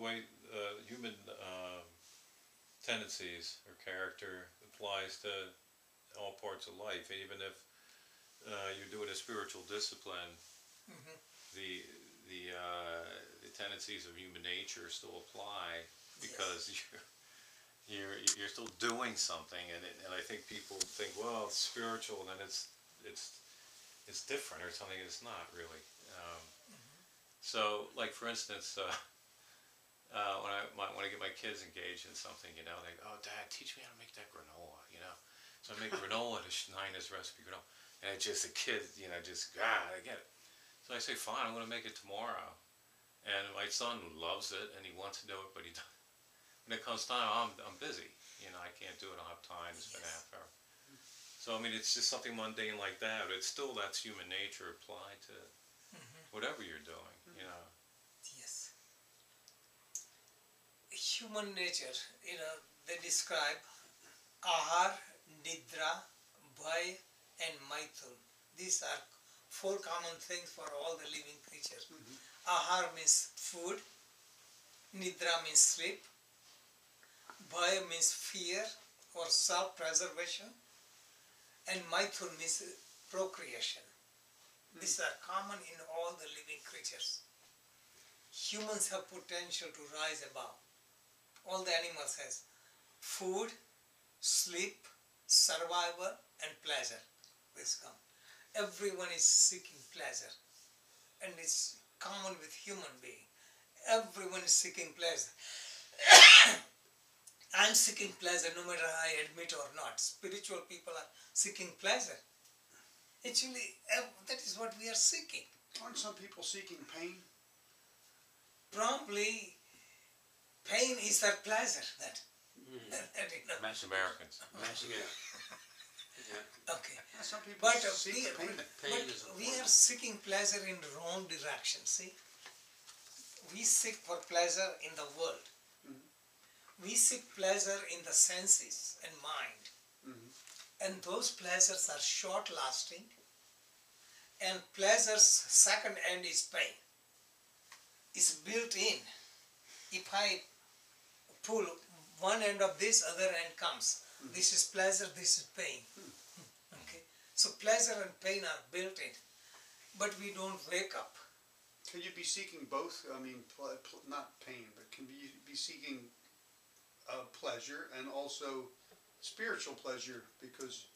way human tendencies or character applies to all parts of life. Even if you're doing a spiritual discipline, Hmm. the the tendencies of human nature still apply Yes. because you're still doing something, and I think people think, well, it's spiritual, and then it's it's different or something. It's not really. Um, so, like for instance, when I want to get my kids engaged in something, you know, they go, "Oh, Dad, teach me how to make that granola," you know. So I make granola, the Schneider's recipe granola, and it's just the kids, you know, just I get it. So I say, fine, I'm going to make it tomorrow. And my son loves it and he wants to do it, but when it comes time, I'm busy. You know, I can't do it. I don't have time to spend a Yes. half hour. So I mean, it's just something mundane like that. But it's still that's human nature applied to Hmm. whatever you're doing. You know. Yes. Human nature, you know, they describe ahar, nidra, bhay, and maithun. These are four common things for all the living creatures. Ahar means food, nidra means sleep, bhay means fear or self-preservation, and maithun means procreation. These are common in all the living creatures. Humans have potential to rise above. All the animals has food, sleep, survival, and pleasure. This come. Everyone is seeking pleasure, and it's common with human being. Everyone is seeking pleasure. I'm seeking pleasure no matter I admit or not. Spiritual people are seeking pleasure. Actually, that is what we are seeking. Aren't some people seeking pain? Probably pain is their pleasure. That, you know. That's Americans. Yeah. Okay. Some people But seek the pain. we are seeking pleasure in the wrong direction. See, we seek for pleasure in the world. We seek pleasure in the senses and mind, and those pleasures are short-lasting. And pleasure's second end is pain. It's built in. If I pull one end of this, other end comes. This is pleasure, this is pain. Okay, so pleasure and pain are built in, but we don't wake up. Can you be seeking both? I mean, not pain, but can you be seeking pleasure and also spiritual pleasure? Because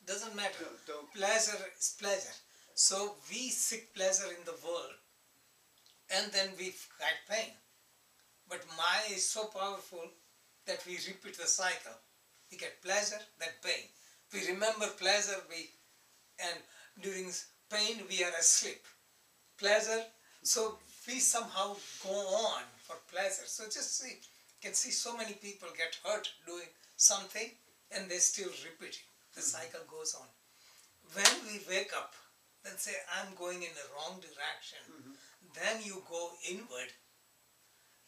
Doesn't matter. don't Pleasure is pleasure. So we seek pleasure in the world, and then we get pain. But Maya is so powerful that we repeat the cycle. We get pleasure, then pain. We remember pleasure, and during pain we are asleep. Pleasure, so we somehow go on for pleasure. So just see, you can see so many people get hurt doing something and they still repeat it. The cycle goes on. When we wake up, then say, I'm going in the wrong direction. Then you go inward,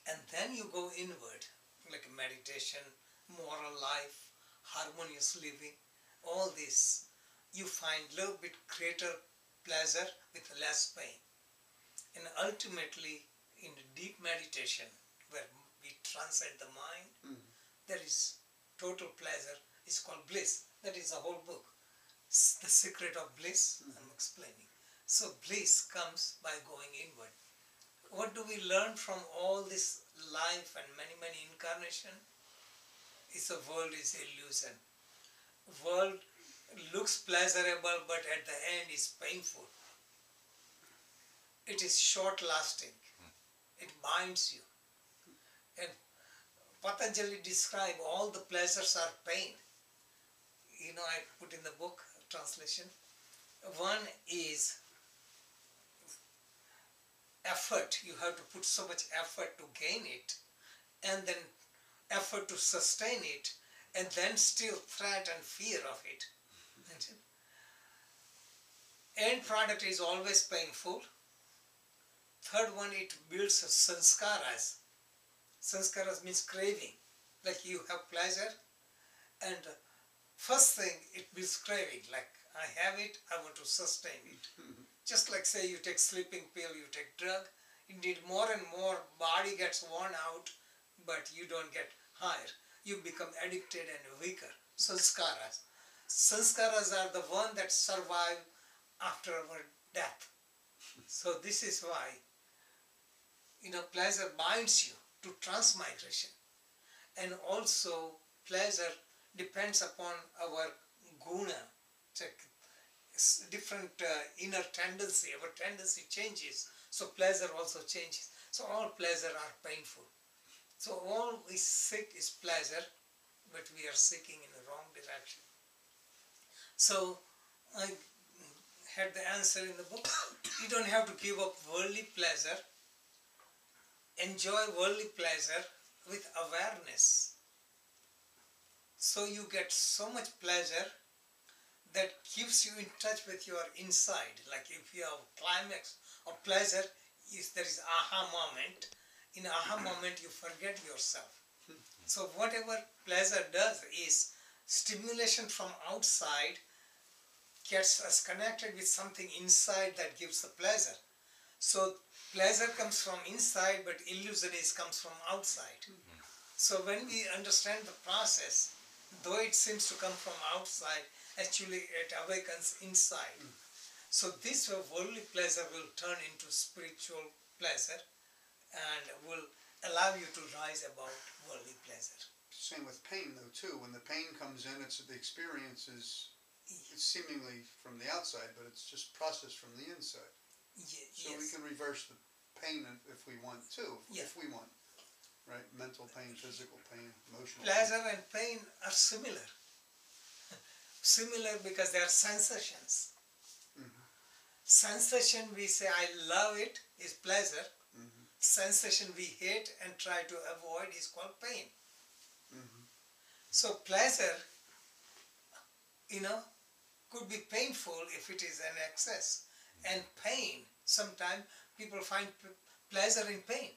and then you go inward, like meditation, moral life, harmonious living, all this. You find a little bit greater pleasure with less pain. And ultimately, in deep meditation, where we transcend the mind, there is total pleasure. It's called bliss. That is the whole book. The secret of bliss, I'm explaining. So bliss comes by going inward. What do we learn from all this life and many, many incarnations? Is the world is illusion. World looks pleasurable, but at the end is painful. It is short-lasting. It binds you. And Patanjali describes all the pleasures are pain. You know, I put in the book translation. One is effort. You have to put so much effort to gain it, and then effort to sustain it, and then still threat and fear of it. End product is always painful. Third one, it builds sanskaras. Sanskaras means craving. Like you have pleasure, and first thing, it builds craving. Like I have it, I want to sustain it. Just like say you take sleeping pill, you take drug, Indeed, more and more body gets worn out, but you don't get higher. You become addicted and weaker. Sanskaras. Sanskaras are the one that survive after our death. So this is why, pleasure binds you to transmigration. And also pleasure depends upon our guna, different inner tendency. Our tendency changes, so pleasure also changes. So all pleasure are painful. So all we seek is pleasure, but we are seeking in the wrong direction. So I had the answer in the book. You don't have to give up worldly pleasure. Enjoy worldly pleasure with awareness. So you get so much pleasure that keeps you in touch with your inside. Like if you have climax of pleasure, there is aha moment. In aha moment you forget yourself. So whatever pleasure does is stimulation from outside gets us connected with something inside that gives the pleasure. So pleasure comes from inside, but illusion comes from outside. So when we understand the process, though it seems to come from outside, actually it awakens inside. So this worldly pleasure will turn into spiritual pleasure and will allow you to rise above worldly pleasure. Same with pain though too. When the pain comes in, the experience is it's seemingly from the outside, but it's just processed from the inside. So we can reverse the pain if we want to, if we want. Right? Mental pain, physical pain, emotional pleasure pain. And pain are similar. Similar because they are sensations. Sensation we say I love it is pleasure. Sensation we hate and try to avoid is called pain. So pleasure, could be painful if it is an excess. And pain, sometimes people find pleasure in pain.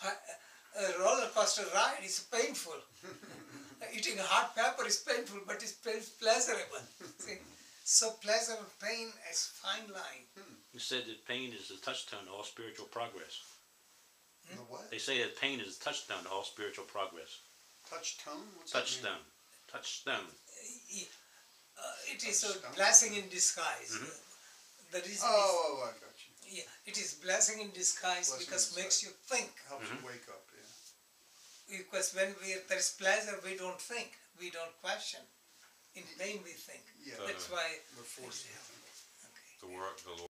A roller coaster ride is painful. Eating hot pepper is painful, but it's pleasurable. See? So pleasure and pain is fine line. You said that pain is the touchstone to all spiritual progress. The what? They say that pain is the touchstone to all spiritual progress. Touchstone? What's touchstone. Touchstone. It is a blessing in disguise. The reason I got you. Yeah, it is blessing in disguise because it makes you think. Helps you wake up, Because when there is pleasure, we don't think, we don't question. In pain, we think. Yeah. That's why we're forced to think. Okay. The Lord